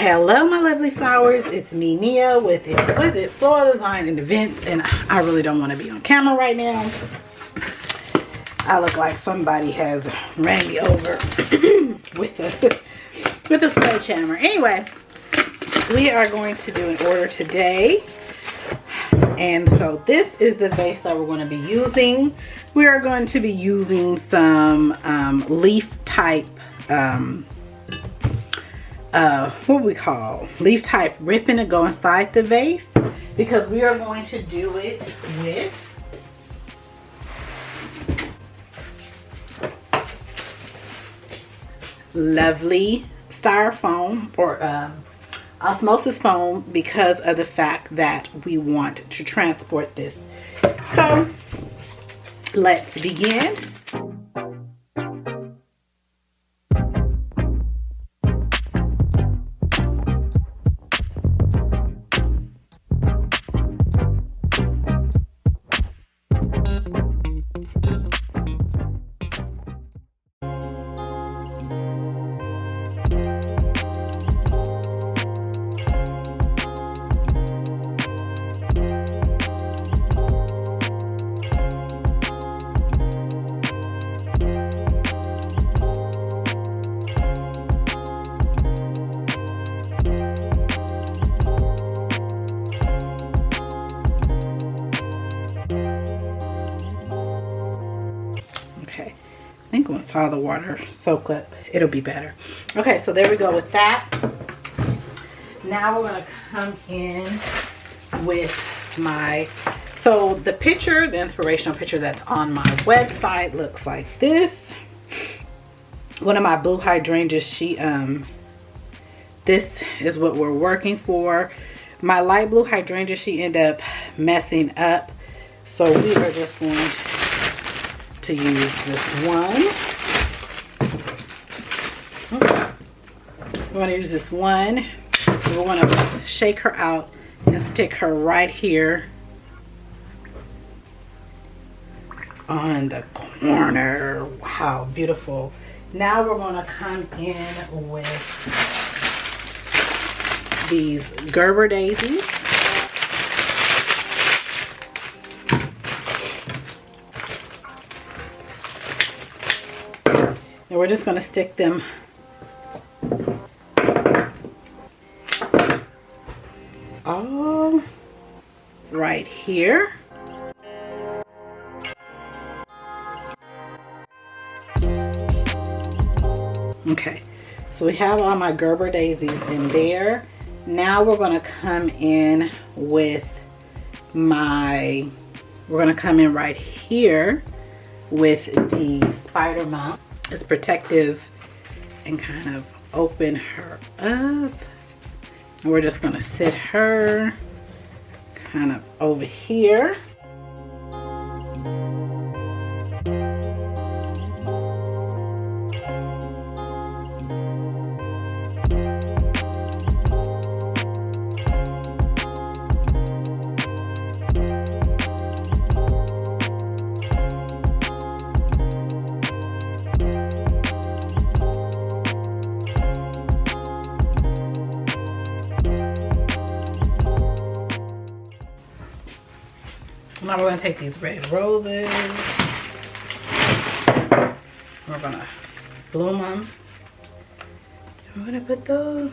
Hello my lovely flowers, it's me Nia with Exquisite Floral Design and Events, and I really don't want to be on camera right now. I look like somebody has ran me over with a sledgehammer. Anyway, we are going to do an order today, and so this is the vase that we're going to be using. We are going to be using some leaf type what we call leaf type ribbon to go inside the vase, because we are going to do it with lovely styrofoam or osmosis foam, because of the fact that we want to transport this. So let's begin. Okay, I think once all the water soak up, it'll be better. Okay, so there we go with that. Now we're gonna come in with my, so the picture, the inspirational picture that's on my website looks like this. One of my blue hydrangeas, this is what we're working for. My light blue hydrangea, she ended up messing up, so we are just going to use this one. We're going to use this one. We want to shake her out and stick her right here on the corner. Wow, beautiful. Now we're going to come in with these Gerber daisies. And we're just going to stick them all right here. Okay, so we have all my Gerber daisies in there. Now we're going to come in with we're going to come in right here with the spider mount. It's protective and kind of open her up. And we're just going to sit her kind of over here. Now we're going to take these red roses. We're going to bloom them. We're going to put those.